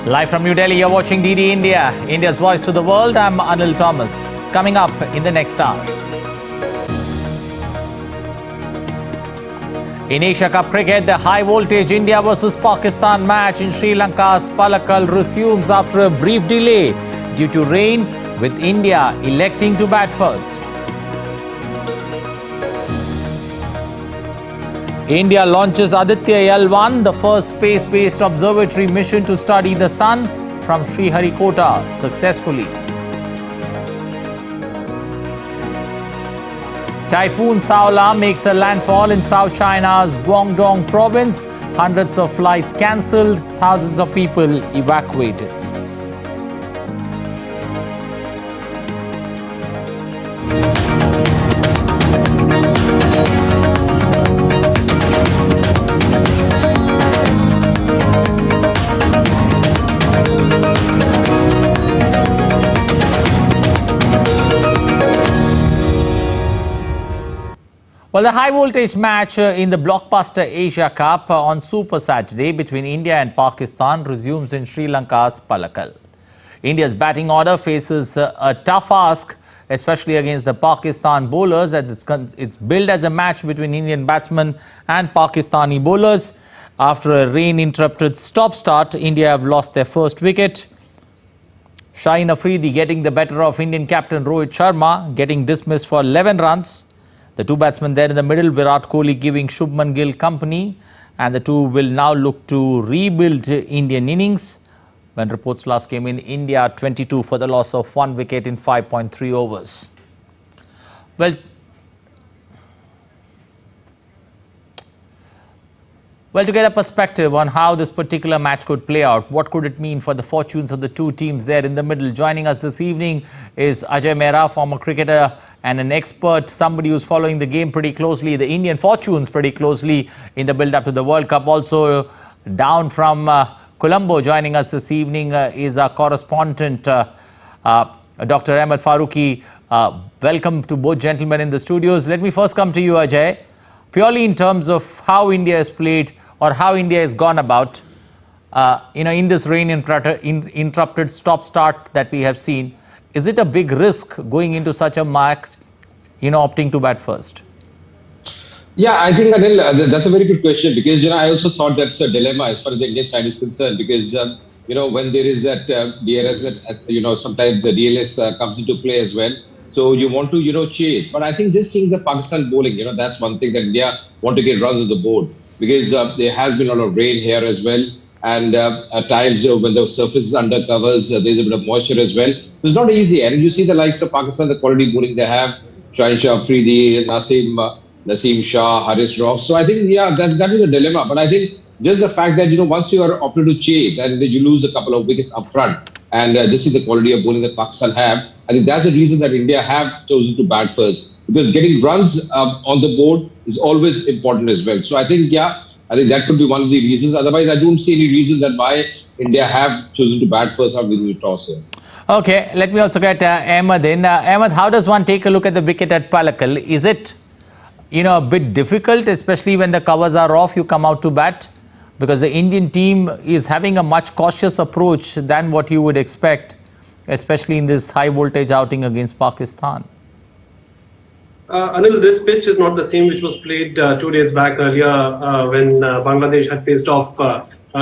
Live from New Delhi, you're watching DD India, India's voice to the world. I'm Anil Thomas. Coming up in the next hour. In Asia Cup cricket, the high-voltage India versus Pakistan match in Sri Lanka's Palakkal resumes after a brief delay due to rain, with India electing to bat first. India launches Aditya L1, the first space-based observatory mission to study the sun from Sriharikota successfully. Typhoon Saola makes a landfall in South China's Guangdong province. Hundreds of flights cancelled, thousands of people evacuated. Well, the high-voltage match in the blockbuster Asia Cup on Super Saturday between India and Pakistan resumes in Sri Lanka's Palakkal. India's batting order faces a tough ask, especially against the Pakistan bowlers, as it's billed as a match between Indian batsmen and Pakistani bowlers. After a rain-interrupted stop-start, India have lost their first wicket. Shaheen Afridi getting the better of Indian captain Rohit Sharma, getting dismissed for 11 runs. The two batsmen there in the middle, Virat Kohli giving Shubman Gill company, and the two will now look to rebuild Indian innings. When reports last came in, India 22 for the loss of 1 wicket in 5.3 overs. Well, to get a perspective on how this particular match could play out, what could it mean for the fortunes of the two teams there in the middle? Joining us this evening is Ajay Mehra, former cricketer and an expert, somebody who's following the game pretty closely, the Indian fortunes pretty closely in the build-up to the World Cup. Also down from Colombo, joining us this evening is our correspondent, Dr. Ahmed Farooqi. Welcome to both gentlemen in the studios. Let me first come to you, Ajay. Purely in terms of how India has played or how India has gone about, in this rain-interrupted stop-start that we have seen, is it a big risk going into such a match, opting to bat first? Yeah, I think, Anil, that's a very good question because, I also thought that's a dilemma as far as the Indian side is concerned because, when there is that DRS, that, sometimes the DLS comes into play as well. So you want to, chase. But I think just seeing the Pakistan bowling, that's one thing that India want to get runs on the board because there has been a lot of rain here as well. And at times, when the surface is under covers, there's a bit of moisture as well. So it's not easy. And you see the likes of Pakistan, the quality bowling they have, Shaheen Afridi, Naseem Shah, Haris Rauf. So I think, that is a dilemma. But I think just the fact that, once you are opted to chase and you lose a couple of wickets up front and just see the quality of bowling that Pakistan have, I think that's the reason that India have chosen to bat first because getting runs on the board is always important as well. So I think, I think that could be one of the reasons. Otherwise, I don't see any reason that why India have chosen to bat first after winning the toss here. Okay, let me also get Ahmed in. Ahmed, how does one take a look at the wicket at Palakkal? Is it, a bit difficult, especially when the covers are off, you come out to bat? Because the Indian team is having a much cautious approach than what you would expect, especially in this high-voltage outing against Pakistan. Anil, this pitch is not the same which was played 2 days back earlier when Bangladesh had faced off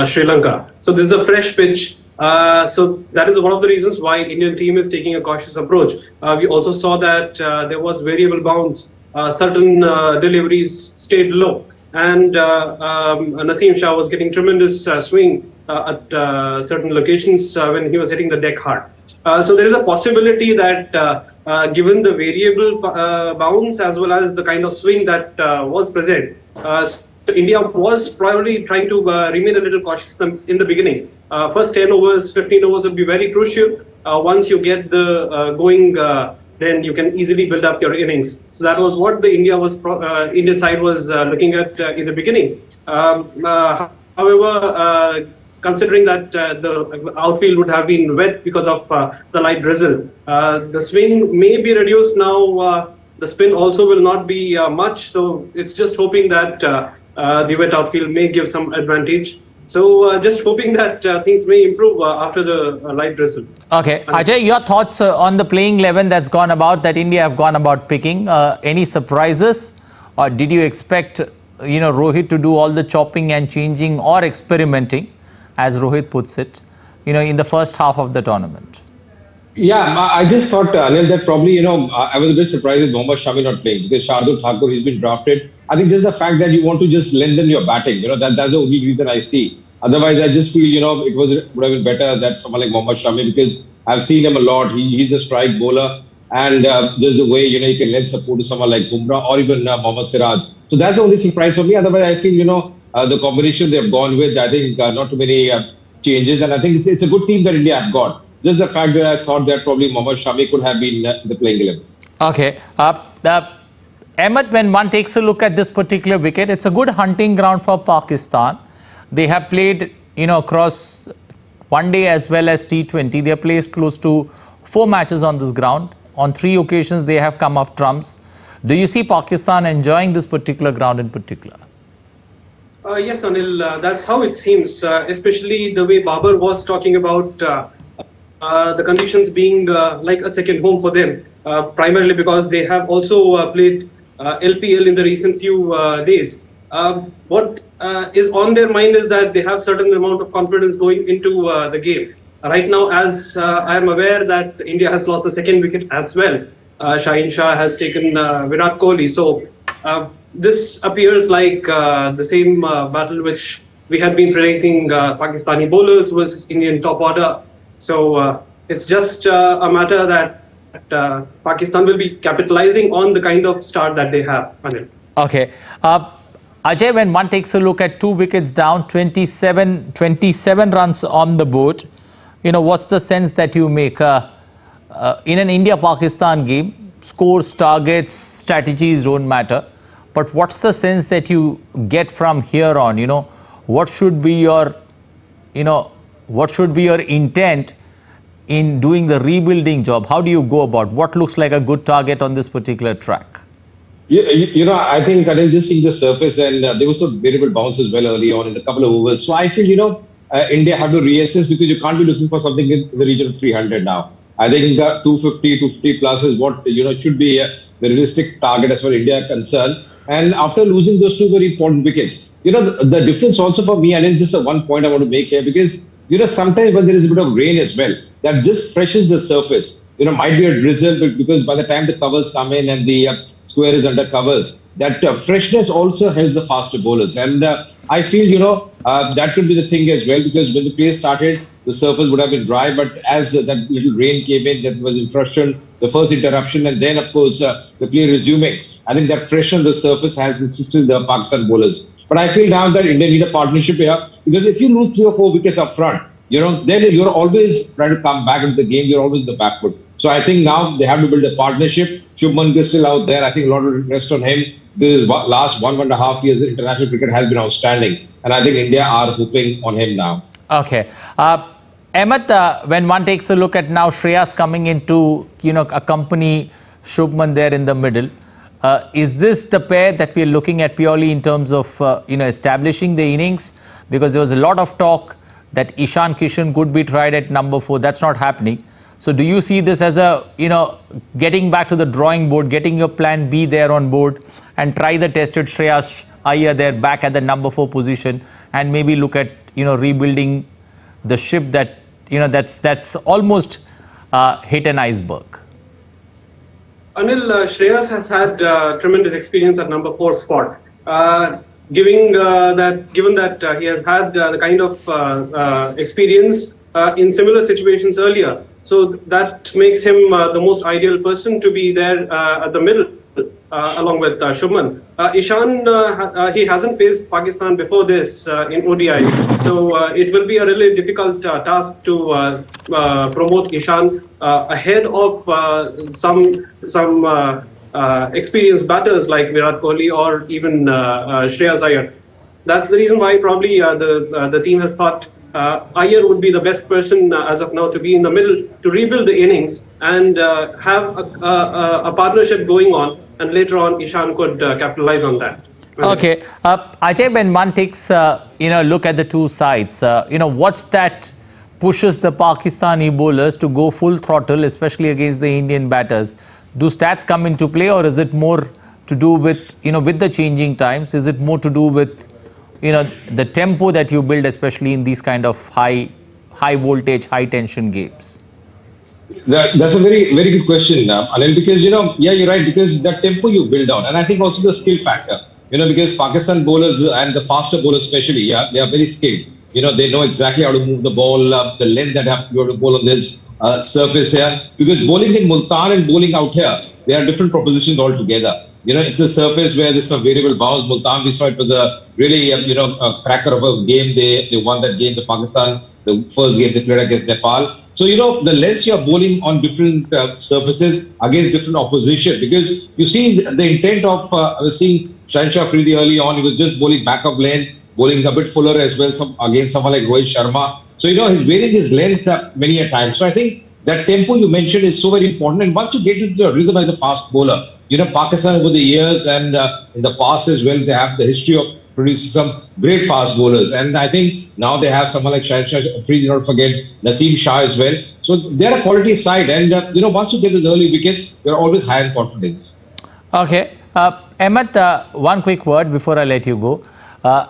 Sri Lanka. So this is a fresh pitch. So that is one of the reasons why Indian team is taking a cautious approach. We also saw that there was variable bounce. Certain deliveries stayed low. And Naseem Shah was getting tremendous swing at certain locations when he was hitting the deck hard. So there is a possibility that given the variable bounce as well as the kind of swing that was present, so India was probably trying to remain a little cautious in the beginning. First 10 overs, 15 overs would be very crucial. Once you get the going, then you can easily build up your innings. So that was what the Indian side was looking at in the beginning. However, considering that the outfield would have been wet because of the light drizzle, the swing may be reduced now. The spin also will not be much. So it's just hoping that the wet outfield may give some advantage. So just hoping that things may improve after the live drizzle. Okay, Ajay, your thoughts on the playing 11 that's gone about, that India have gone about picking. Any surprises, or did you expect, Rohit to do all the chopping and changing or experimenting, as Rohit puts it, in the first half of the tournament? Yeah, I just thought, Anil, that probably, I was a bit surprised with Mohammad Shami not playing because Shardul Thakur, he's been drafted. I think just the fact that you want to just lengthen your batting, that's the only reason I see. Otherwise, I just feel, it would have been better that someone like Mohammad Shami, because I've seen him a lot. He's a strike bowler. And just the way, he can lend support to someone like Bumrah or even Mohammad Siraj. So that's the only surprise for me. Otherwise, I feel, the combination they've gone with, I think not too many changes. And I think it's a good team that India have got. Just the fact that I thought that probably Mohammad Shami could have been the playing 11. Okay. Ahmed, when one takes a look at this particular wicket, it's a good hunting ground for Pakistan. They have played, across one day as well as T20. They have played close to 4 matches on this ground. On 3 occasions, they have come up trumps. Do you see Pakistan enjoying this particular ground in particular? Yes, Anil, that's how it seems, especially the way Babar was talking about the conditions being like a second home for them, primarily because they have also played LPL in the recent few days. What is on their mind is that they have certain amount of confidence going into the game. Right now, as I am aware that India has lost the second wicket as well. Shaheen Shah has taken Virat Kohli. So this appears like the same battle which we had been predicting, Pakistani bowlers versus Indian top order. So it's just a matter that Pakistan will be capitalizing on the kind of start that they have. Anil. Okay. Ajay, when one takes a look at 2 wickets down, 27 runs on the board, what's the sense that you make? In an India-Pakistan game, scores, targets, strategies don't matter. But what's the sense that you get from here on? What should be your, what should be your intent in doing the rebuilding job? How do you go about? What looks like a good target on this particular track? I think I just seeing the surface, and there was some variable bounce as well early on in a couple of overs. So I feel, India have to reassess because you can't be looking for something in the region of 300 now. I think 250 plus is what, should be the realistic target as far as India is concerned. And after losing those 2 very important wickets, the difference also for me, and then just one point I want to make here, because, sometimes when there is a bit of rain as well, that just freshens the surface. Might be a drizzle, but because by the time the covers come in and the square is under covers, that freshness also helps the faster bowlers. And I feel, that could be the thing as well, because when the play started, the surface would have been dry. But as that little rain came in, that was interruption, the first interruption, and then, of course, the play resuming, I think that freshen the surface has assisted the Pakistan bowlers. But I feel now that India need a partnership here, because if you lose 3 or 4 wickets up front, then you're always trying to come back into the game. You're always in the back foot. So I think now they have to build a partnership. Shubman is still out there. I think a lot of rest on him. This last 1.5 years, the international cricket has been outstanding. And I think India are hoping on him now. Okay. Ahmed, when one takes a look at now Shreyas coming into, accompany Shubman there in the middle, is this the pair that we are looking at purely in terms of, establishing the innings? Because there was a lot of talk that Ishan Kishan could be tried at number 4. That's not happening. So do you see this as a, getting back to the drawing board, getting your plan B there on board and try the tested Shreyas Iyer there back at the number 4 position and maybe look at, rebuilding the ship that, that's almost hit an iceberg? Anil, Shreyas has had tremendous experience at number 4 spot. Given that he has had the kind of experience in similar situations earlier, so that makes him the most ideal person to be there at the middle, along with Shubman. Ishan, he hasn't faced Pakistan before this in ODI, so it will be a really difficult task to promote Ishan ahead of some experienced batters like Virat Kohli or even Shreyas Iyer. That's the reason why probably the team has thought Iyer would be the best person as of now to be in the middle to rebuild the innings and have a partnership going on, and later on Ishan could capitalize on that. Okay, Ajay, when one takes look at the two sides, what's that pushes the Pakistani bowlers to go full throttle, especially against the Indian batters? Do stats come into play, or is it more to do with with the changing times? Is it more to do with the tempo that you build, especially in these kind of high voltage, high tension games? That's a very good question, Anil, because yeah, you're right, because that tempo you build on, and I think also the skill factor. Because Pakistan bowlers and the faster bowlers especially, yeah, they are very skilled. They know exactly how to move the ball, the length that you have to bowl on this surface here. Because bowling in Multan and bowling out here, they are different propositions altogether. It's a surface where there's some variable bounce. Multan, we saw it was a really, a cracker of a game. They won that game, the Pakistan, the first game they played against Nepal. So, the lengths you're bowling on different surfaces against different opposition. Because you see the intent of, I was seeing Shansha Afridi early on, he was just bowling back of lane, bowling a bit fuller as well against someone like Rohit Sharma. So, he's varying his length many a time. So, I think that tempo you mentioned is so very important. And once you get into the rhythm as a fast bowler, Pakistan over the years and in the past as well, they have the history of producing some great fast bowlers. And I think now they have someone like Shansha Afridi, not forget Naseem Shah as well. So, they're a quality side. And, once you get those early wickets, you're always high in confidence. Okay. Ahmed, one quick word before I let you go.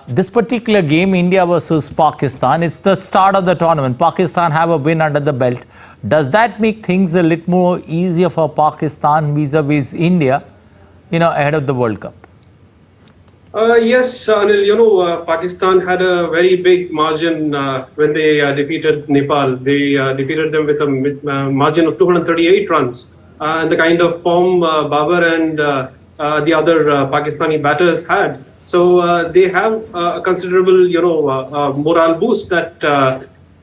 This particular game, India versus Pakistan, it's the start of the tournament. Pakistan have a win under the belt. Does that make things a little more easier for Pakistan vis-a-vis India, ahead of the World Cup? Yes, Anil, Pakistan had a very big margin when they defeated Nepal. They defeated them with a margin of 238 runs. And the kind of form Babar and the other Pakistani batters had. So they have a considerable, morale boost that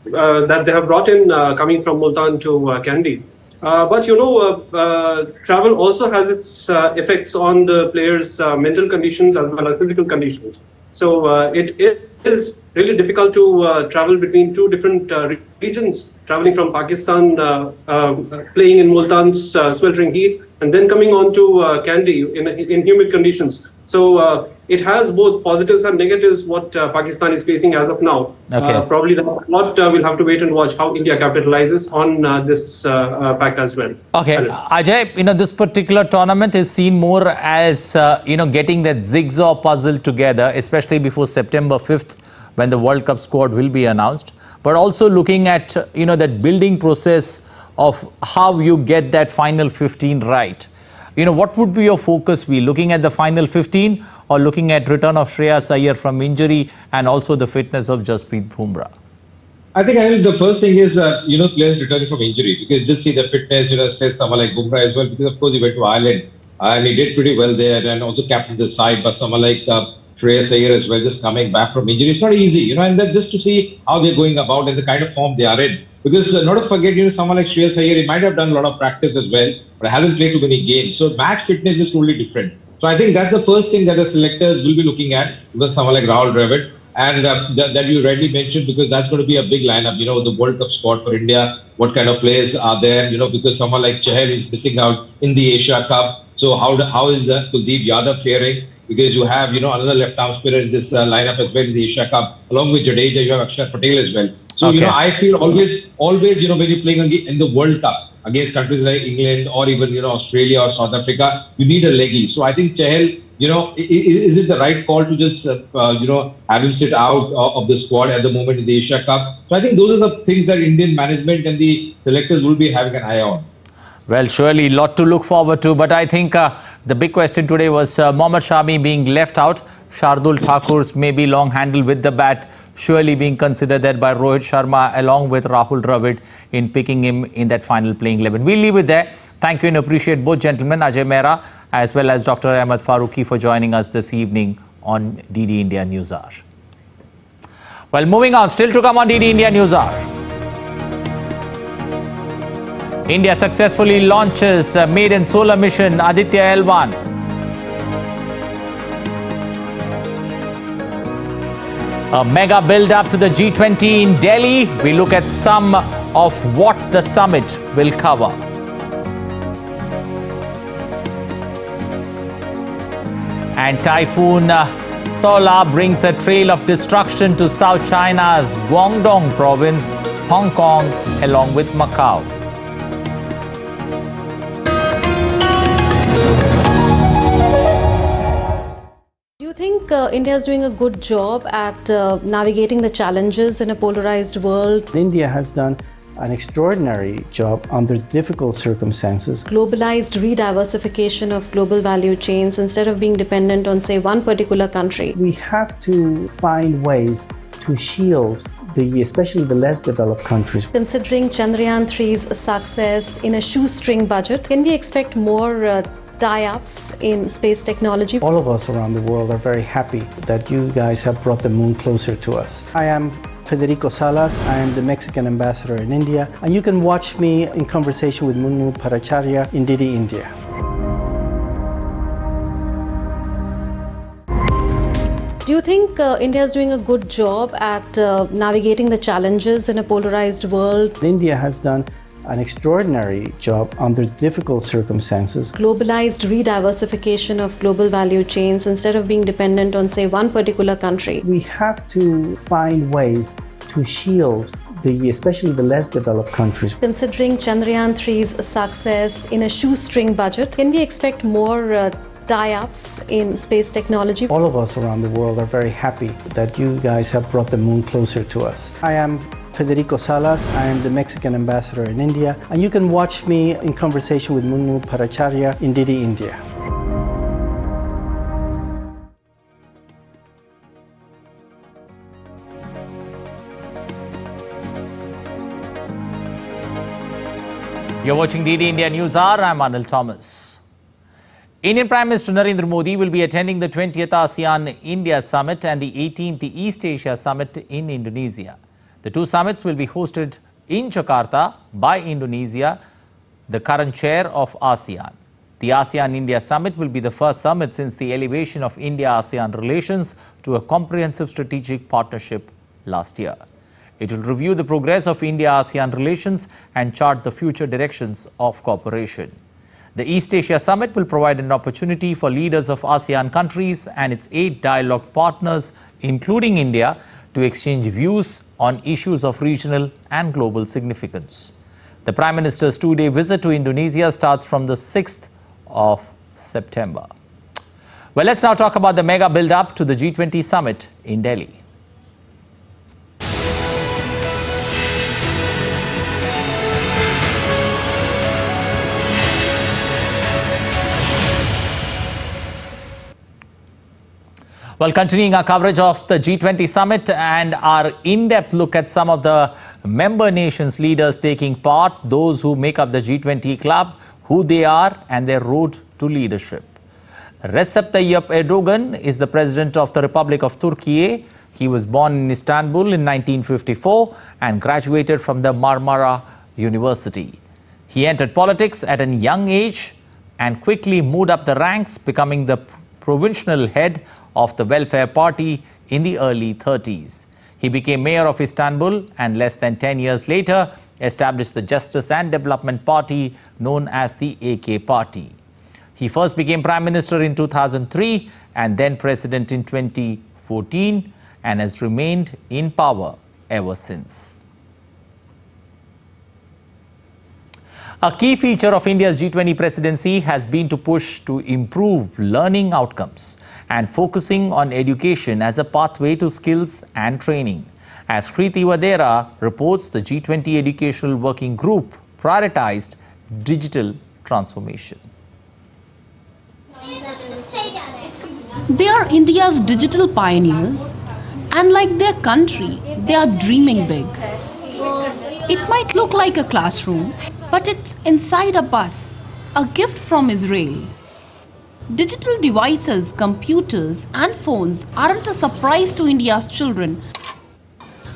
they have brought in coming from Multan to Kandy. But travel also has its effects on the players' mental conditions as well as physical conditions. So it is really difficult to travel between two different regions, traveling from Pakistan, playing in Multan's sweltering heat, and then coming on to Kandy in humid conditions. So it has both positives and negatives what Pakistan is facing as of now. Okay. Probably that's what we'll have to wait and watch how India capitalizes on this fact as well. Okay, Ajay, this particular tournament is seen more as, getting that jigsaw puzzle together, especially before September 5th, when the World Cup squad will be announced. But also looking at, that building process of how you get that final 15 right. What would be your focus be? Looking at the final 15 or looking at return of Shreyas Iyer from injury and also the fitness of Jasprit Bumrah? I think, Anil, the first thing is, players returning from injury. Because just see the fitness, says someone like Bumrah as well. Because, of course, he went to Ireland and he did pretty well there and also captained the side. But someone like Shreyas Iyer as well, just coming back from injury. It's not easy, and then just to see how they're going about and the kind of form they are in. Because not to forget, someone like Shreyas Iyer, he might have done a lot of practice as well, but hasn't played too many games. So match fitness is totally different. So I think that's the first thing that the selectors will be looking at with someone like Rahul Dravid. And that you rightly mentioned, because that's going to be a big lineup, the World Cup squad for India, what kind of players are there, because someone like Chahal is missing out in the Asia Cup. So how is Kuldeep Yadav faring? Because you have, another left-arm spinner in this lineup as well in the Asia Cup. Along with Jadeja, you have Akshar Patel as well. So, okay. I feel always, when you're playing in the World Cup against countries like England or even, Australia or South Africa, you need a leggy. So I think Chahal, is it the right call to just, have him sit out of the squad at the moment in the Asia Cup? So I think those are the things that Indian management and the selectors will be having an eye on. Well, surely a lot to look forward to. But I think the big question today was Mohammad Shami being left out. Shardul Thakur's maybe long handle with the bat, surely being considered that by Rohit Sharma along with Rahul Dravid in picking him in that final playing 11. We'll leave it there. Thank you and appreciate both gentlemen, Ajay Mehra as well as Dr. Ahmed Farooqi, for joining us this evening on DD India News Hour. Well, moving on, still to come on DD India News Hour. India successfully launches maiden solar mission Aditya L1. A mega build-up to the G20 in Delhi. We look at some of what the summit will cover. And Typhoon Saola brings a trail of destruction to South China's Guangdong province, Hong Kong, along with Macau. Do you think India is doing a good job at navigating the challenges in a polarized world? India has done an extraordinary job under difficult circumstances. Globalized rediversification of global value chains instead of being dependent on, say, one particular country. We have to find ways to shield especially the less developed countries. Considering Chandrayaan 3's success in a shoestring budget, can we expect more tie-ups in space technology? All of us around the world are very happy that you guys have brought the moon closer to us. I am Federico Salas. I am the Mexican ambassador in India, and you can watch me in conversation with Munmu Paracharya in Didi India. Do you think India is doing a good job at navigating the challenges in a polarized world? India has done an extraordinary job under difficult circumstances. Globalized rediversification of global value chains instead of being dependent on, say, one particular country. We have to find ways to shield especially the less developed countries. Considering Chandrayaan 3's success in a shoestring budget, can we expect more tie-ups in space technology? All of us around the world are very happy that you guys have brought the moon closer to us. I am Federico Salas. I am the Mexican ambassador in India, and you can watch me in conversation with Munmu Paracharya in Didi India. You're watching DD India News Hour. I'm Anil Thomas. Indian Prime Minister Narendra Modi will be attending the 20th ASEAN-India Summit and the 18th East Asia Summit in Indonesia. The two summits will be hosted in Jakarta by Indonesia, the current chair of ASEAN. The ASEAN-India Summit will be the first summit since the elevation of India-ASEAN relations to a comprehensive strategic partnership last year. It will review the progress of India-ASEAN relations and chart the future directions of cooperation. The East Asia Summit will provide an opportunity for leaders of ASEAN countries and its 8 dialogue partners, including India, to exchange views on issues of regional and global significance. The Prime Minister's 2-day visit to Indonesia starts from the 6th of September. Well, let's now talk about the mega build-up to the G20 summit in Delhi. Well, continuing our coverage of the G20 summit and our in-depth look at some of the member nations leaders taking part, those who make up the G20 club, who they are and their road to leadership. Recep Tayyip Erdogan is the president of the Republic of Turkey. He was born in Istanbul in 1954 and graduated from the Marmara University. He entered politics at a young age and quickly moved up the ranks, becoming the provincial head of the Welfare Party in the early 30s. He became mayor of Istanbul and less than 10 years later established the Justice and Development Party known as the AK Party. He first became Prime Minister in 2003 and then President in 2014 and has remained in power ever since. A key feature of India's G20 presidency has been to push to improve learning outcomes and focusing on education as a pathway to skills and training. As Kriti Vadera reports, the G20 Educational Working Group prioritized digital transformation. They are India's digital pioneers, and like their country, they are dreaming big. It might look like a classroom, but it's inside a bus, a gift from Israel. Digital devices, computers and phones aren't a surprise to India's children,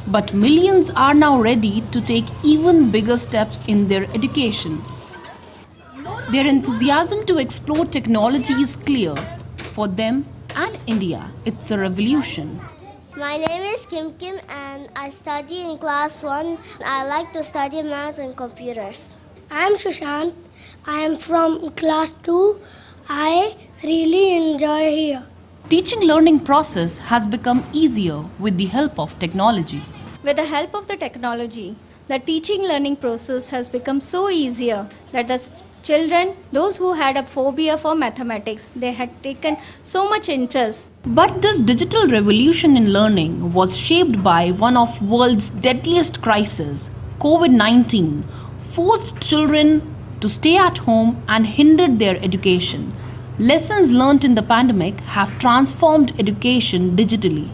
but millions are now ready to take even bigger steps in their education. Their enthusiasm to explore technology is clear. For them and India, it's a revolution. My name is Kim Kim and I study in class 1. I like to study maths and computers. I am Sushant. I am from class 2. I really enjoy here. Teaching learning process has become easier with the help of technology. With the help of the technology, the teaching learning process has become so easier that the children, those who had a phobia for mathematics, they had taken so much interest. But this digital revolution in learning was shaped by one of world's deadliest crises, COVID-19, forced children to stay at home and hindered their education. Lessons learnt in the pandemic have transformed education digitally.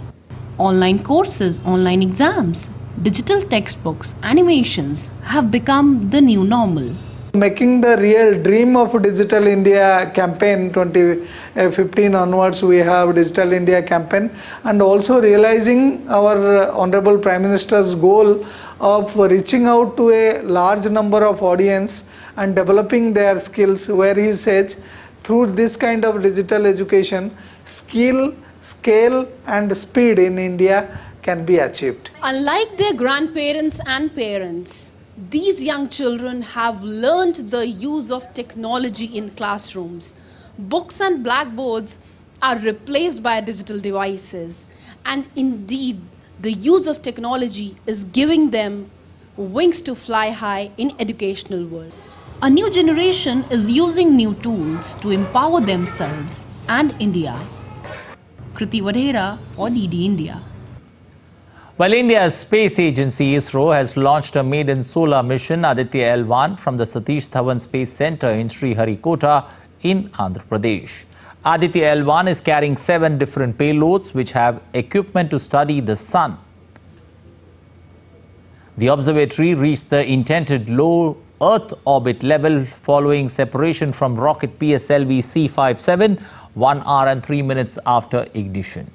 Online courses, online exams, digital textbooks, animations have become the new normal. Making the real dream of Digital India campaign 2015 onwards, we have Digital India campaign, and also realizing our Honorable Prime Minister's goal of reaching out to a large number of audience and developing their skills, where he says through this kind of digital education, skill, scale and speed in India can be achieved. Unlike their grandparents and parents, these young children have learned the use of technology in classrooms. Books and blackboards are replaced by digital devices, and indeed the use of technology is giving them wings to fly high in educational world. A new generation is using new tools to empower themselves and India. Kriti Vadhera for DD India. Well, India's space agency ISRO has launched a maiden solar mission, Aditya L1, from the Satish Dhawan Space Center in Sriharikota in Andhra Pradesh. Aditya L1 is carrying 7 different payloads which have equipment to study the sun. The observatory reached the intended low Earth orbit level following separation from rocket PSLV C57 1 hour and 3 minutes after ignition.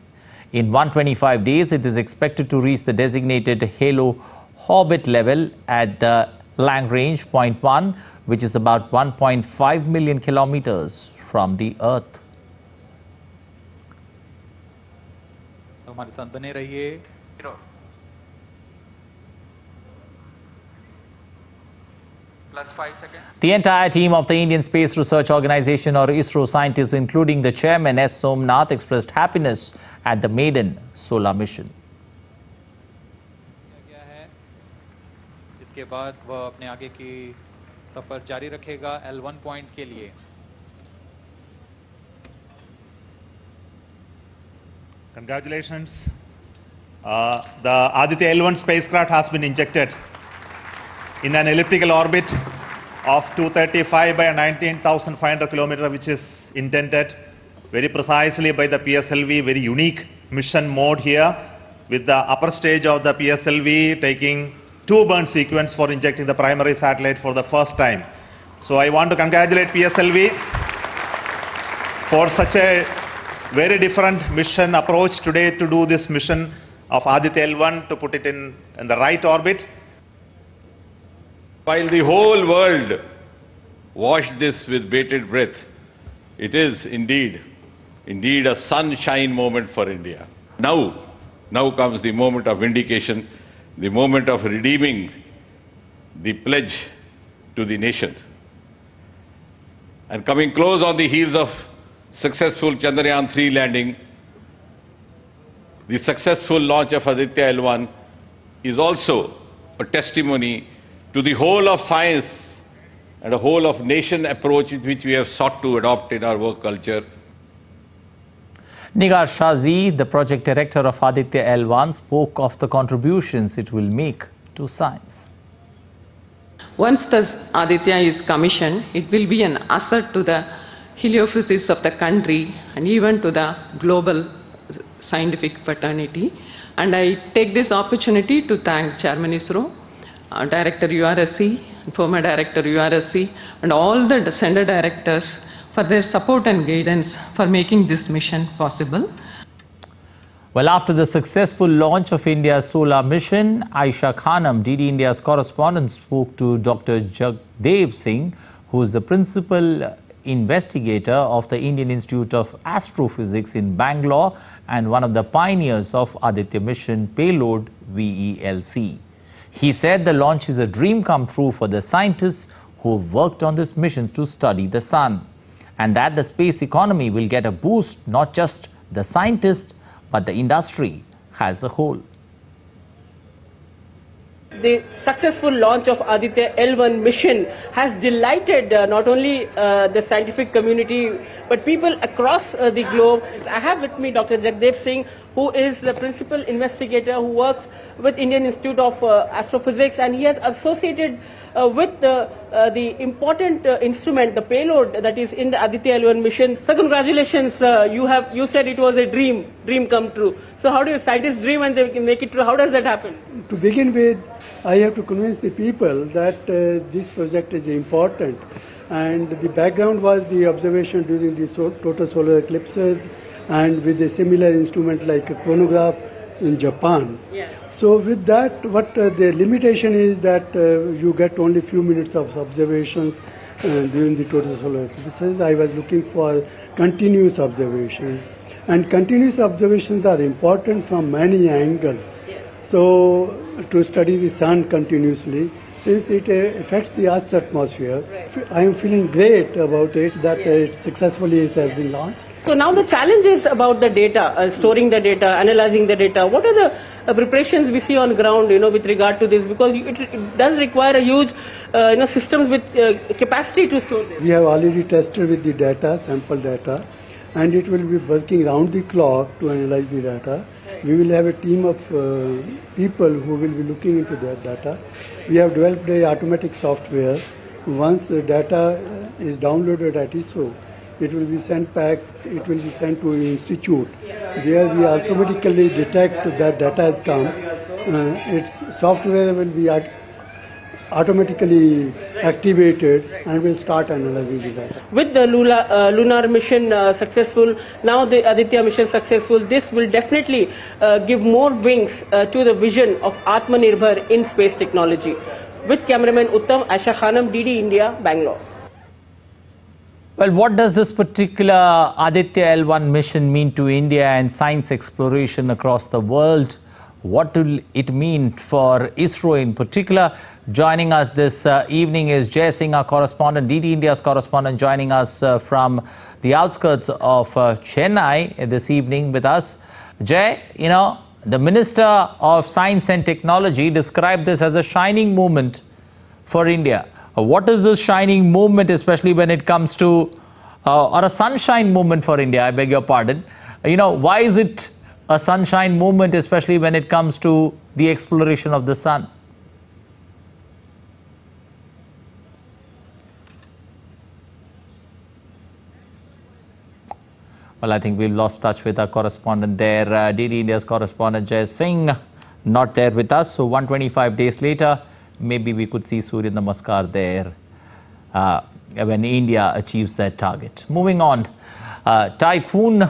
In 125 days, it is expected to reach the designated halo orbit level at the Lagrange point 1, which is about 1.5 million kilometers from the Earth. हमारे साथ बने रहिए. The entire team of the Indian Space Research Organization or ISRO scientists, including the chairman S. Somnath, expressed happiness at the maiden solar mission. इसके बाद वह अपने आगे की सफर जारी रखेगा L1 पॉइंट के लिए. Congratulations. The Aditya L1 spacecraft has been injected in an elliptical orbit of 235 by 19,500 kilometers, which is intended very precisely by the PSLV, very unique mission mode here, with the upper stage of the PSLV taking 2 burn sequence for injecting the primary satellite for the first time. So I want to congratulate PSLV for such a very different mission approach today to do this mission of Aditya L1 to put it in the right orbit. While the whole world watched this with bated breath, it is indeed a sunshine moment for India. Now comes the moment of vindication, the moment of redeeming the pledge to the nation. And coming close on the heels of successful Chandrayaan-3 landing, the successful launch of Aditya L1 is also a testimony to the whole of science and a whole of nation approach which we have sought to adopt in our work culture. Nigar Shazi, the project director of Aditya L1, spoke of the contributions it will make to science. Once this Aditya is commissioned, it will be an asset to the heliophysics of the country and even to the global scientific fraternity. And I take this opportunity to thank Chairman ISRO, Director URSC, former Director URSC, and all the center directors for their support and guidance for making this mission possible. Well, after the successful launch of India's solar mission, Aisha Khanam, DD India's correspondent, spoke to Dr. Jagdev Singh, who is the principal investigator of the Indian Institute of Astrophysics in Bangalore and one of the pioneers of Aditya mission payload VELC. He said the launch is a dream come true for the scientists who have worked on these missions to study the sun, and that the space economy will get a boost not just the scientists but the industry as a whole. The successful launch of Aditya L1 mission has delighted not only the scientific community but people across the globe. I have with me Dr. Jagdeep Singh, who is the principal investigator who works with Indian Institute of Astrophysics, and he has associated with the important instrument, the payload that is in the Aditya L1 mission. So congratulations, you said it was a dream come true. So how do scientists dream and they make it true? How does that happen? To begin with, I have to convince the people that this project is important, and the background was the observation during the total solar eclipses and with a similar instrument like a chronograph in Japan. Yeah. So with that, what the limitation is that you get only few minutes of observations during the total solar eclipses. I was looking for continuous observations, and continuous observations are important from many angles. So to study the sun continuously, since it affects the Earth's atmosphere, I am feeling great about it that successfully it has been launched. So now the challenge is about the data, storing the data, analyzing the data. What are the preparations we see on ground, with regard to this? Because it does require a huge, systems with capacity to store this. We have already tested with the data, sample data, and it will be working round the clock to analyze the data. We will have a team of people who will be looking into that data. We have developed a automatic software. Once the data is downloaded at ISRO, it will be sent back, it will be sent to an institute. There we automatically detect that data has come. Its software will be automatically activated and will start analyzing the data. With the lunar mission successful, now the Aditya mission successful, this will definitely give more wings to the vision of Atmanirbhar in space technology. With cameraman Uttam, Aisha Khanam, DD India, Bangalore. Well, what does this particular Aditya L1 mission mean to India and science exploration across the world? What will it mean for ISRO in particular? Joining us this evening is Jay Singh, our correspondent, DD India's correspondent, joining us from the outskirts of Chennai this evening with us. Jay, the Minister of Science and Technology described this as a shining moment for India. What is this shining moment, especially when it comes to, or a sunshine moment for India, I beg your pardon. Why is it a sunshine moment, especially when it comes to the exploration of the sun? Well, I think we've lost touch with our correspondent there, DD India's correspondent Jay Singh, not there with us. So 125 days later, maybe we could see Surya Namaskar there when India achieves that target. Moving on, Typhoon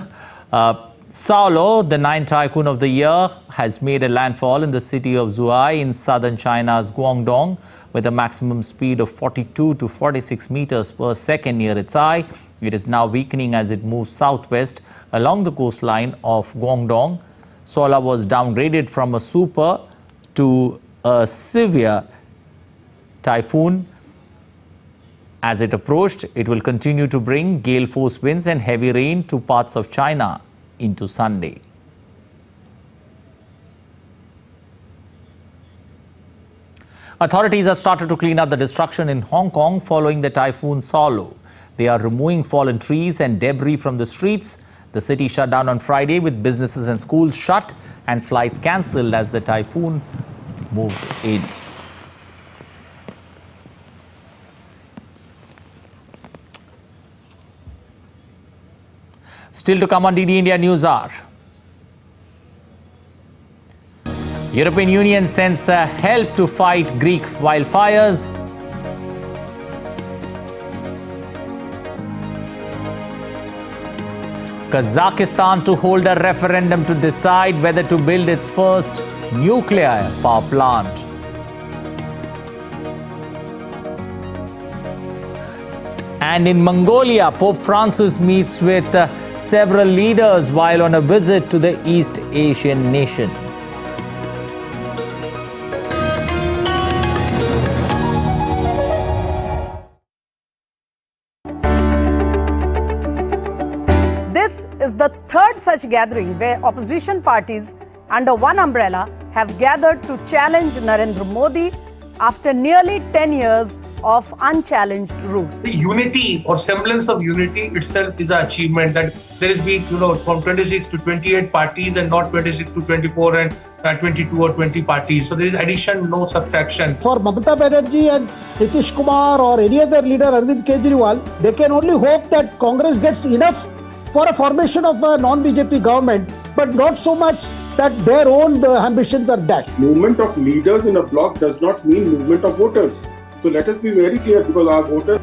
Saola, the 9th typhoon of the year, has made a landfall in the city of Zhuhai in southern China's Guangdong with a maximum speed of 42 to 46 meters per second near its eye. It is now weakening as it moves southwest along the coastline of Guangdong. Saola was downgraded from a super to a severe typhoon. As it approached, it will continue to bring gale force winds and heavy rain to parts of China into Sunday. Authorities have started to clean up the destruction in Hong Kong following the Typhoon Saola. They are removing fallen trees and debris from the streets. The city shut down on Friday with businesses and schools shut and flights cancelled as the typhoon moved in. Still to come on DD India News Hour. European Union sends help to fight Greek wildfires. Kazakhstan to hold a referendum to decide whether to build its first nuclear power plant. And in Mongolia, Pope Francis meets with several leaders while on a visit to the East Asian nation. This is the third such gathering where opposition parties under one umbrella have gathered to challenge Narendra Modi after nearly 10 years of unchallenged rule. The unity or semblance of unity itself is an achievement, that there is been, from 26 to 28 parties and not 26 to 24 and 22 or 20 parties. So there is addition, no subtraction. For Mamata Banerjee and Nitish Kumar or any other leader, Arvind Kejriwal, they can only hope that Congress gets enough for a formation of a non-BJP government, but not so much that their own ambitions are dashed. Movement of leaders in a bloc does not mean movement of voters. So let us be very clear, because our voters...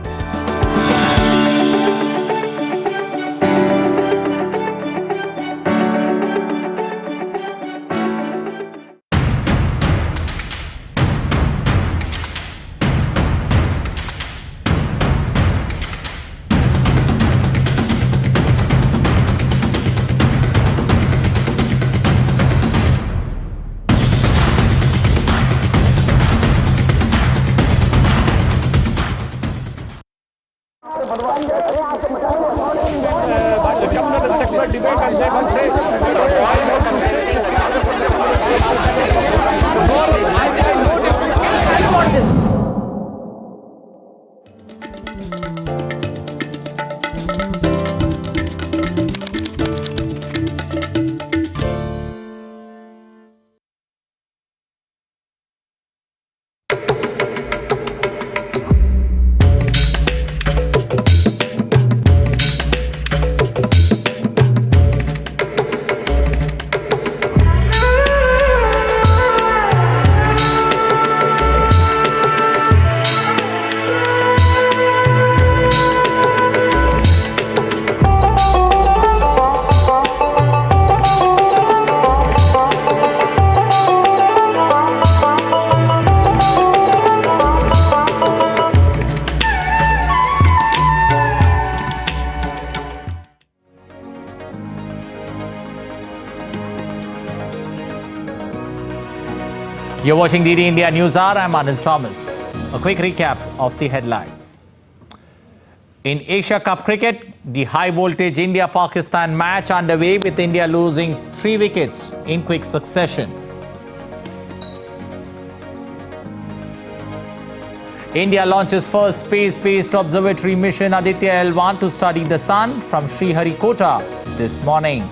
You're watching DD India News Hour. I'm Anil Thomas. A quick recap of the headlines. In Asia Cup cricket, the high voltage India-Pakistan match underway with India losing 3 wickets in quick succession. India launches first space-based observatory mission Aditya L1 to study the sun from Sriharikota this morning.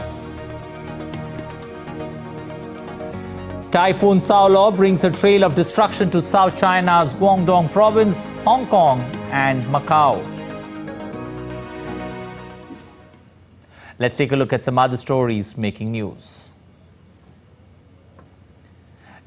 Typhoon Saola brings a trail of destruction to South China's Guangdong province, Hong Kong and Macau. Let's take a look at some other stories making news.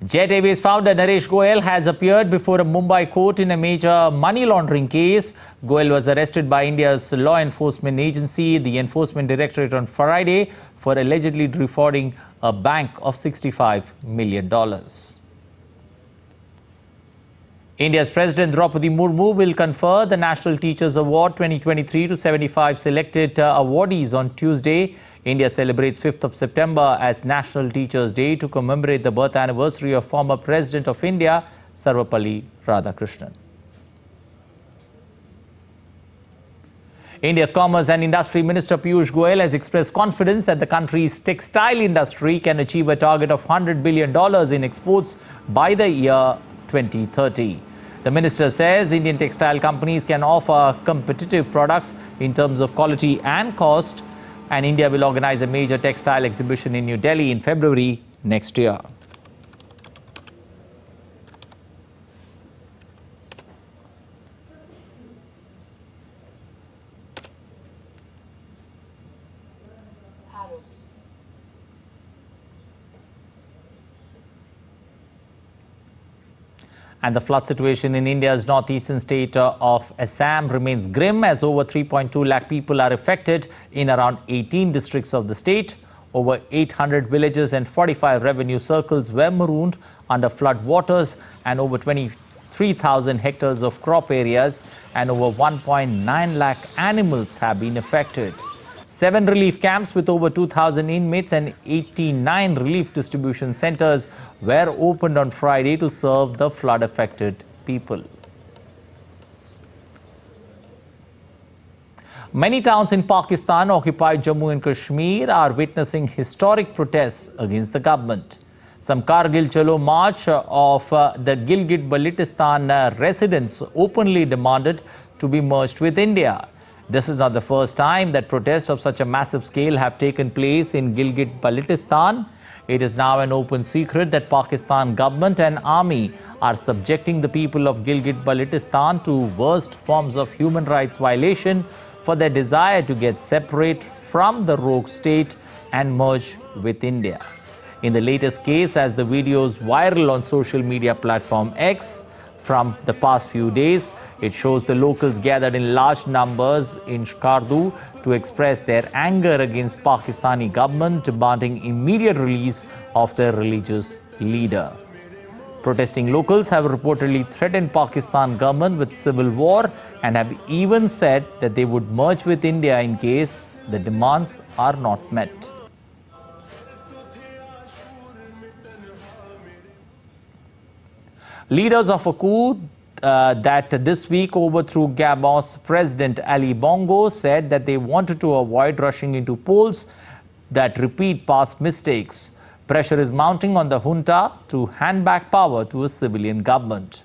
Jet Airways founder Naresh Goyal has appeared before a Mumbai court in a major money laundering case. Goyal was arrested by India's law enforcement agency, the Enforcement Directorate, on Friday for allegedly defrauding a bank of $65 million. India's President Draupadi Murmu will confer the National Teachers Award 2023 to 75 selected awardees on Tuesday. India celebrates 5th of September as National Teachers' Day to commemorate the birth anniversary of former President of India, Sarvapalli Radhakrishnan. India's Commerce and Industry Minister Piyush Goyal has expressed confidence that the country's textile industry can achieve a target of $100 billion in exports by the year 2030. The minister says Indian textile companies can offer competitive products in terms of quality and cost, and India will organize a major textile exhibition in New Delhi in February next year. And the flood situation in India's northeastern state of Assam remains grim as over 3.2 lakh people are affected in around 18 districts of the state. Over 800 villages and 45 revenue circles were marooned under flood waters, and over 23,000 hectares of crop areas and over 1.9 lakh animals have been affected. 7 relief camps with over 2,000 inmates and 89 relief distribution centers were opened on Friday to serve the flood-affected people. Many towns in Pakistan occupied Jammu and Kashmir are witnessing historic protests against the government. Some Kargil Chalo march of the Gilgit-Baltistan residents openly demanded to be merged with India. This is not the first time that protests of such a massive scale have taken place in Gilgit-Baltistan. It is now an open secret that Pakistan government and army are subjecting the people of Gilgit-Baltistan to worst forms of human rights violation for their desire to get separate from the rogue state and merge with India. In the latest case, as the videos viral on social media platform X from the past few days, it shows the locals gathered in large numbers in Shkardu to express their anger against Pakistani government, demanding immediate release of their religious leader. Protesting locals have reportedly threatened Pakistan government with civil war and have even said that they would merge with India in case the demands are not met. Leaders of a coup that this week overthrew Gabon's President Ali Bongo said that they wanted to avoid rushing into polls that repeat past mistakes. Pressure is mounting on the junta to hand back power to a civilian government.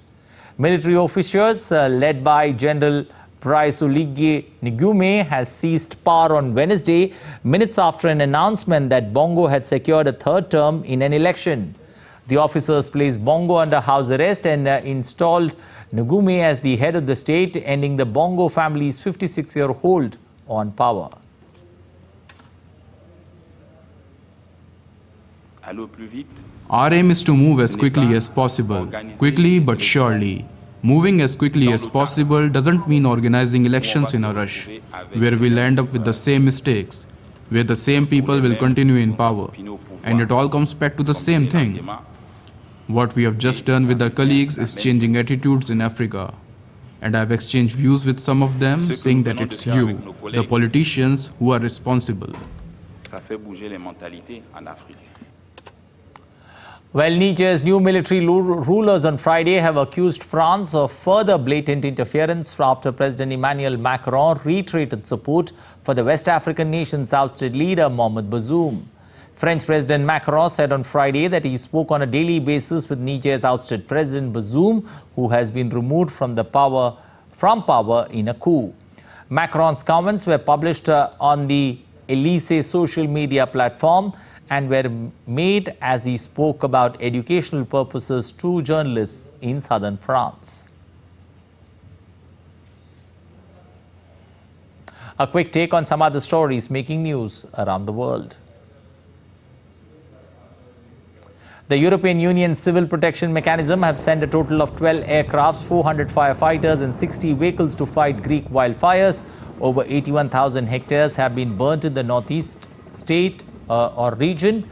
Military officials led by General Prasar Bharati has seized power on Wednesday, minutes after an announcement that Bongo had secured a third term in an election. The officers placed Bongo under house arrest and installed Ngume as the head of the state, ending the Bongo family's 56-year hold on power. Our aim is to move as quickly as possible, quickly but surely. Moving as quickly as possible doesn't mean organizing elections in a rush, where we'll end up with the same mistakes, where the same people will continue in power, and it all comes back to the same thing. What we have just done with our colleagues is changing attitudes in Africa. And I've exchanged views with some of them, saying that it's you, the politicians, who are responsible. Well, Niger's new military rulers on Friday have accused France of further blatant interference after President Emmanuel Macron reiterated support for the West African nation's ousted leader, Mohamed Bazoum. French President Macron said on Friday that he spoke on a daily basis with Niger's ousted President Bazoum, who has been removed from power in a coup. Macron's comments were published on the Elysee social media platform and were made as he spoke about educational purposes to journalists in southern France. A quick take on some other stories making news around the world. The European Union Civil Protection Mechanism have sent a total of 12 aircrafts, 400 firefighters and 60 vehicles to fight Greek wildfires. Over 81,000 hectares have been burnt in the northeast state or region,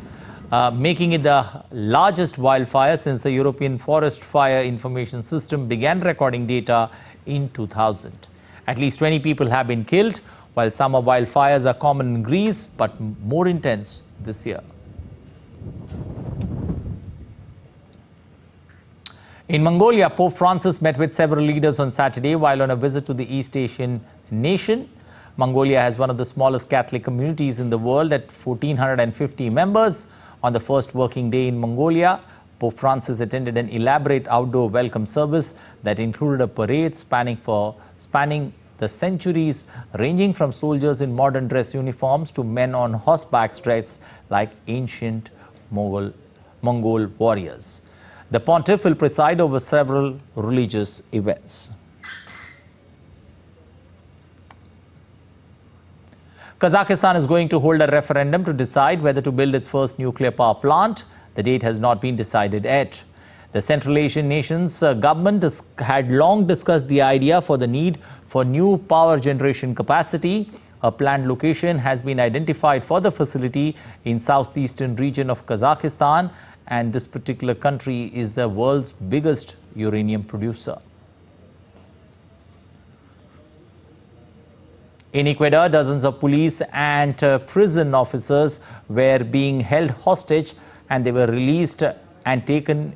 making it the largest wildfire since the European Forest Fire Information System began recording data in 2000. At least 20 people have been killed, while summer wildfires are common in Greece but more intense this year. In Mongolia, Pope Francis met with several leaders on Saturday while on a visit to the East Asian nation. Mongolia has one of the smallest Catholic communities in the world at 1,450 members. On the first working day in Mongolia, Pope Francis attended an elaborate outdoor welcome service that included a parade spanning the centuries, ranging from soldiers in modern dress uniforms to men on horseback dressed like ancient Mongol warriors. The pontiff will preside over several religious events. Kazakhstan is going to hold a referendum to decide whether to build its first nuclear power plant. The date has not been decided yet. The Central Asian nation's government had long discussed the idea for the need for new power generation capacity. A planned location has been identified for the facility in southeastern region of Kazakhstan, and this particular country is the world's biggest uranium producer. In Ecuador, dozens of police and prison officers were being held hostage and they were released and taken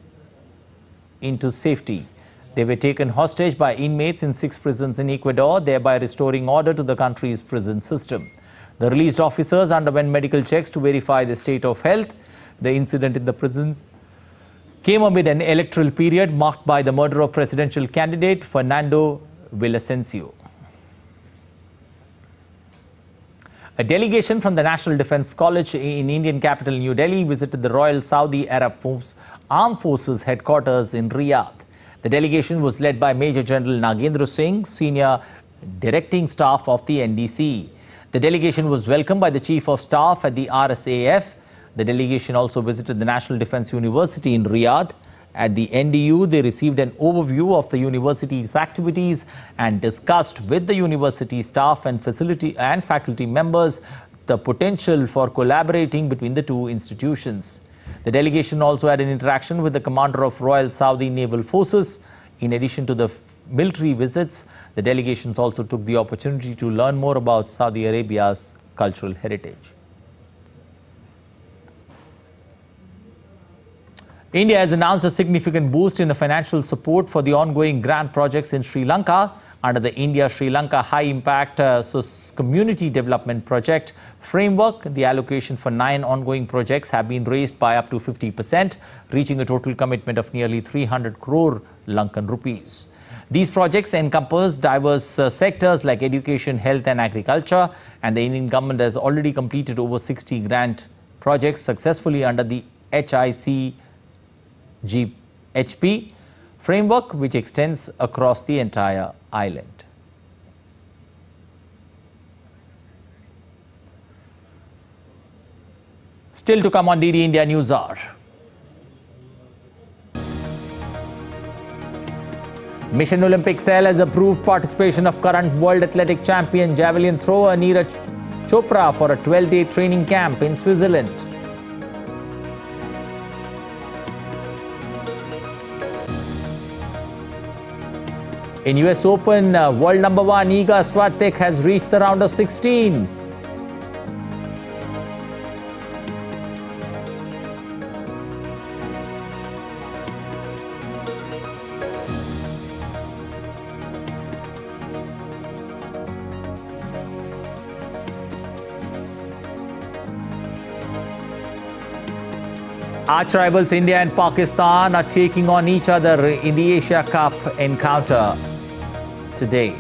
into safety. They were taken hostage by inmates in 6 prisons in Ecuador, thereby restoring order to the country's prison system. The released officers underwent medical checks to verify the state of health. The incident in the prisons came amid an electoral period marked by the murder of presidential candidate Fernando Villavicencio. A delegation from the National Defence College in Indian capital New Delhi visited the Royal Saudi Arab Armed Forces headquarters in Riyadh. The delegation was led by Major General Nagendra Singh, senior directing staff of the NDC. The delegation was welcomed by the Chief of Staff at the RSAF. The delegation also visited the National Defence University in Riyadh. At the NDU, they received an overview of the university's activities and discussed with the university staff and faculty members the potential for collaborating between the two institutions. The delegation also had an interaction with the commander of Royal Saudi Naval Forces. In addition to the military visits, the delegations also took the opportunity to learn more about Saudi Arabia's cultural heritage. India has announced a significant boost in the financial support for the ongoing grand projects in Sri Lanka. Under the India-Sri Lanka High Impact Community Development Project framework, the allocation for 9 ongoing projects have been raised by up to 50%, reaching a total commitment of nearly 300 crore Lankan rupees. These projects encompass diverse sectors like education, health and agriculture, and the Indian government has already completed over 60 grant projects successfully under the HICGHP framework, which extends across the entire island. Still to come on DD India News Hour. Mission Olympic Cell has approved participation of current world athletic champion javelin thrower Neeraj Chopra for a 12-day training camp in Switzerland. In US Open, world number 1 Iga Swiatek has reached the round of 16. Arch rivals India and Pakistan are taking on each other in the Asia Cup encounter today.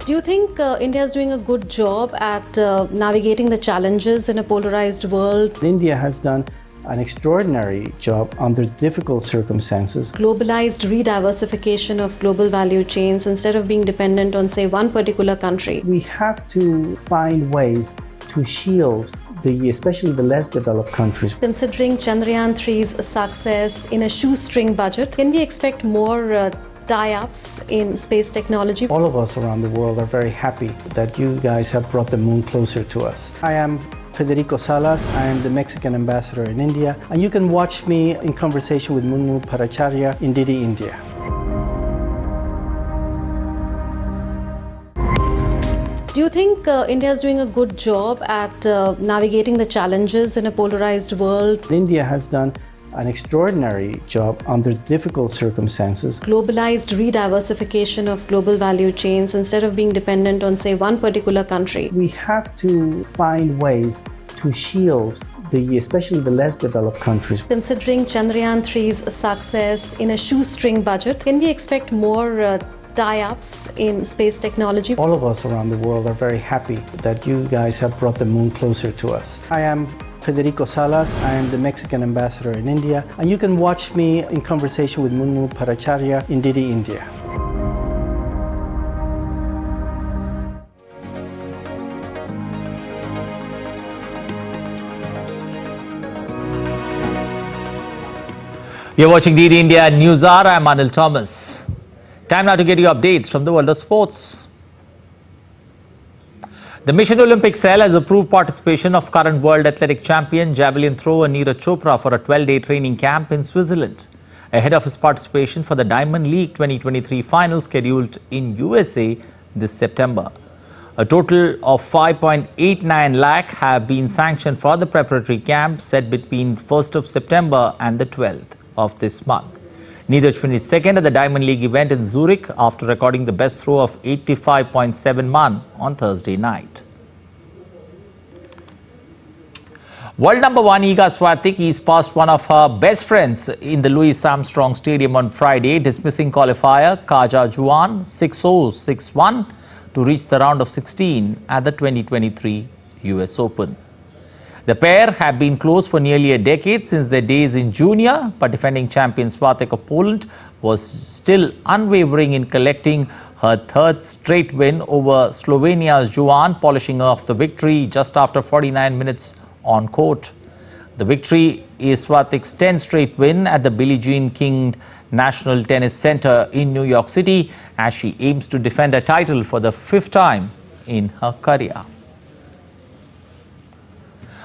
Do you think India is doing a good job at navigating the challenges in a polarized world? India has done an extraordinary job under difficult circumstances. Globalized rediversification of global value chains instead of being dependent on, say, one particular country. We have to find ways to shield especially the less developed countries. Considering Chandrayaan 3's success in a shoestring budget, can we expect more tie-ups in space technology? All of us around the world are very happy that you guys have brought the moon closer to us. I am Federico Salas. I am the Mexican ambassador in India, and you can watch me in conversation with Munmu Paracharya in DD India. Do you think India is doing a good job at navigating the challenges in a polarized world? India has done an extraordinary job under difficult circumstances. Globalized rediversification of global value chains instead of being dependent on, say, one particular country. We have to find ways to shield especially the less developed countries. Considering Chandrayaan 3's success in a shoestring budget, can we expect more tie-ups in space technology? All of us around the world are very happy that you guys have brought the moon closer to us. I am Federico Salas. I am the Mexican ambassador in India, and you can watch me in conversation with Munmu Paracharya in DD India. You're watching DD India News Hour. I'm Anil Thomas. Time now to get you updates from the world of sports. The Mission Olympic Cell has approved participation of current world athletic champion javelin thrower Neeraj Chopra for a 12-day training camp in Switzerland, ahead of his participation for the Diamond League 2023 final scheduled in USA this September. A total of 5.89 lakh have been sanctioned for the preparatory camp set between 1st of September and the 12th of this month. Neeraj finished second at the Diamond League event in Zurich after recording the best throw of 85.71 on Thursday night. World number 1 Iga Swiatek is past one of her best friends in the Louis Armstrong Stadium on Friday, dismissing qualifier Kaja Juan 6-0, 6-1 to reach the round of 16 at the 2023 US Open. The pair have been close for nearly a decade since their days in junior, but defending champion Swiatek of Poland was still unwavering in collecting her third straight win over Slovenia's Juan, polishing off the victory just after 49 minutes on court. The victory is Swiatek's 10th straight win at the Billie Jean King National Tennis Center in New York City as she aims to defend a title for the 5th time in her career.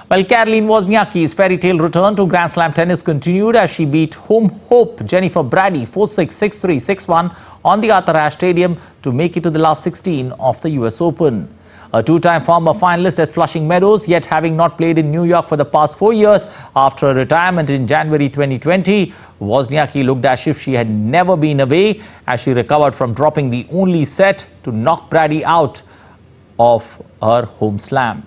Well, Caroline Wozniacki's fairy tale return to Grand Slam tennis continued as she beat home hope Jennifer Brady 4-6, 6-3, 6-1 on the Arthur Ashe Stadium to make it to the last 16 of the US Open. A two-time former finalist at Flushing Meadows, yet having not played in New York for the past 4 years after a retirement in January 2020, Wozniacki looked as if she had never been away as she recovered from dropping the only set to knock Brady out of her home slam.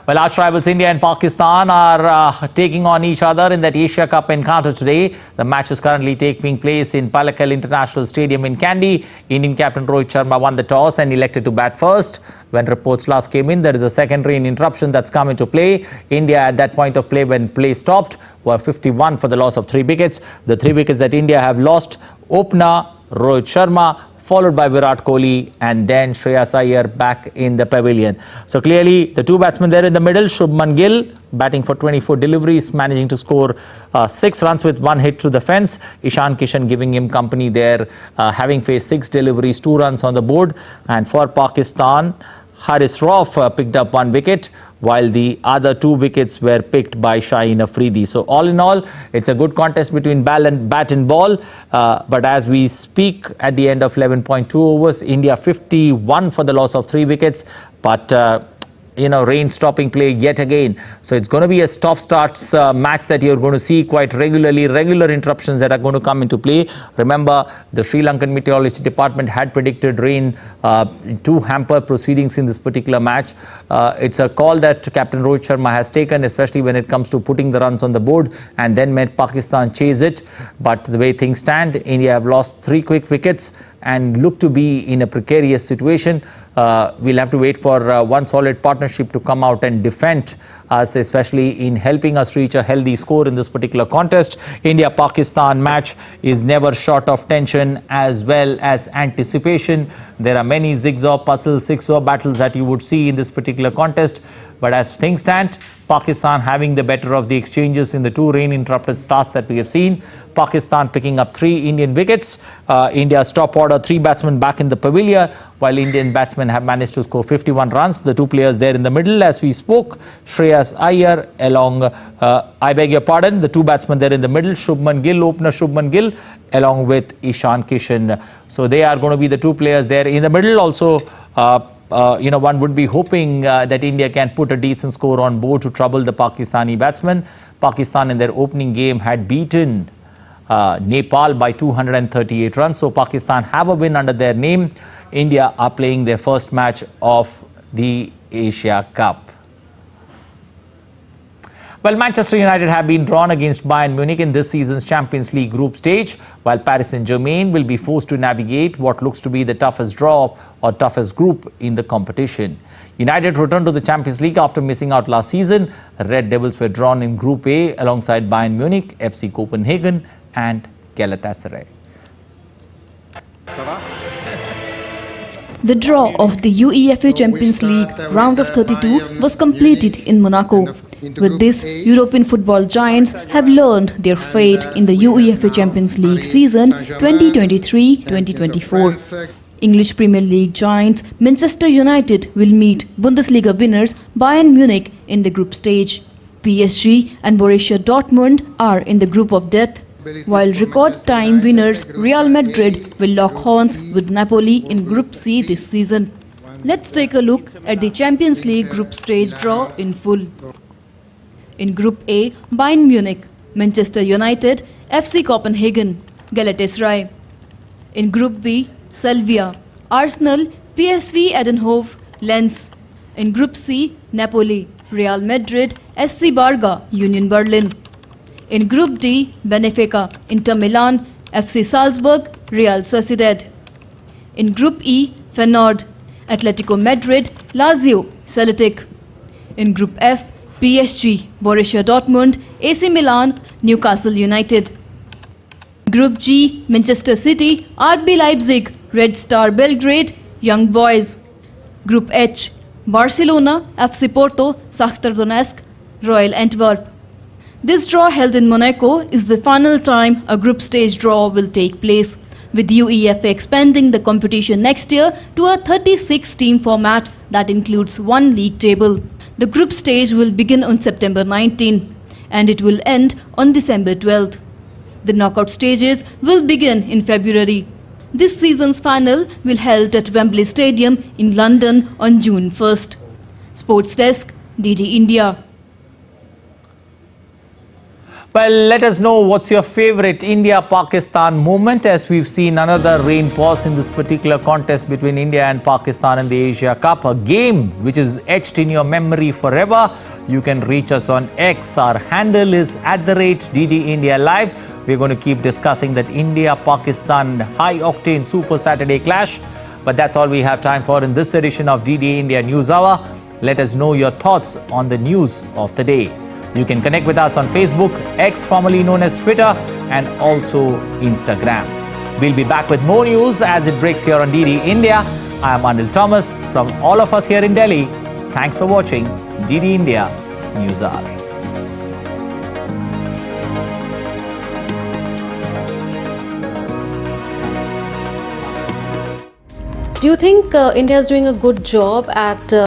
Well, arch rivals India and Pakistan are taking on each other in that Asia Cup encounter today. The match is currently taking place in Palakkal International Stadium in Kandy. Indian captain Rohit Sharma won the toss and elected to bat first. When reports last came in, there is a second rain interruption that's come into play. India at that point of play when play stopped were 51 for the loss of 3 wickets. The 3 wickets that India have lost: opener Rohit Sharma, followed by Virat Kohli, and then Shreyas Iyer back in the pavilion. So clearly the two batsmen there in the middle, Shubman Gill batting for 24 deliveries, managing to score 6 runs with 1 hit to the fence. Ishan Kishan giving him company there, having faced 6 deliveries, 2 runs on the board. And for Pakistan, Haris Rauf picked up 1 wicket, while the other 2 wickets were picked by Shaheen Afridi. So all in all, it's a good contest between bat and ball. But as we speak, at the end of 11.2 overs, India 51 for the loss of 3 wickets. But rain stopping play yet again. So it's going to be a stop-starts match that you're going to see quite regularly, regular interruptions that are going to come into play. Remember, the Sri Lankan Meteorology Department had predicted rain to hamper proceedings in this particular match. It's a call that Captain Rohit Sharma has taken, especially when it comes to putting the runs on the board and then made Pakistan chase it. But the way things stand, India have lost 3 quick wickets and look to be in a precarious situation. We'll have to wait for one solid partnership to come out and defend us, especially in helping us reach a healthy score in this particular contest. India-Pakistan match is never short of tension as well as anticipation. There are many zigzag puzzle, six-off battles that you would see in this particular contest. But as things stand, Pakistan having the better of the exchanges in the 2 rain-interrupted starts that we have seen. Pakistan picking up 3 Indian wickets. India's top order, 3 batsmen back in the pavilion, while Indian batsmen have managed to score 51 runs. The 2 players there in the middle, as we spoke, Shreyas Iyer along, the 2 batsmen there in the middle, Shubman Gill, opener Shubman Gill, along with Ishan Kishan. So they are going to be the 2 players there in the middle. Also, one would be hoping that India can put a decent score on board to trouble the Pakistani batsmen. Pakistan in their opening game had beaten Nepal by 238 runs. So Pakistan have a win under their name. India are playing their first match of the Asia Cup. Well, Manchester United have been drawn against Bayern Munich in this season's Champions League group stage, while Paris Saint-Germain will be forced to navigate what looks to be the toughest draw or toughest group in the competition. United returned to the Champions League after missing out last season. Red Devils were drawn in Group A alongside Bayern Munich, FC Copenhagen and Galatasaray. The draw of the UEFA Champions League round of 32 was completed in Monaco. With this, European football giants have learned their fate in the UEFA Champions League season 2023-2024. English Premier League giants Manchester United will meet Bundesliga winners Bayern Munich in the group stage. PSG and Borussia Dortmund are in the group of death, while record time winners Real Madrid will lock horns with Napoli in Group C this season. Let's take a look at the Champions League group stage draw in full. In Group A, Bayern Munich, Manchester United, FC Copenhagen, Galatasaray. In Group B, Selvia, Arsenal, PSV Eindhoven, Lens. In Group C, Napoli, Real Madrid, SC Barga, Union Berlin. In Group D, Benfica, Inter Milan, FC Salzburg, Real Sociedad. In Group E, Feyenoord, Atletico Madrid, Lazio, Celtic. In Group F, PSG, Borussia Dortmund, AC Milan, Newcastle United. Group G, Manchester City, RB Leipzig, Red Star Belgrade, Young Boys. Group H, Barcelona, FC Porto, Shakhtar Donetsk, Royal Antwerp. This draw held in Monaco is the final time a group stage draw will take place, with UEFA expanding the competition next year to a 36-team format that includes one league table. The group stage will begin on September 19 and it will end on December 12th. The knockout stages will begin in February. This season's final will be held at Wembley Stadium in London on June 1st. Sports Desk, DD India. Well, let us know what's your favorite India-Pakistan moment, as we've seen another rain pause in this particular contest between India and Pakistan in the Asia Cup, a game which is etched in your memory forever. You can reach us on X. Our handle is @DD India Live. We're going to keep discussing that India-Pakistan high-octane Super Saturday clash. But that's all we have time for in this edition of DD India News Hour. Let us know your thoughts on the news of the day. You can connect with us on Facebook, X formerly known as Twitter, and also Instagram. We'll be back with more news as it breaks here on DD India. I am Anil Thomas. From all of us here in Delhi, thanks for watching DD India News Hour. Do you think India is doing a good job at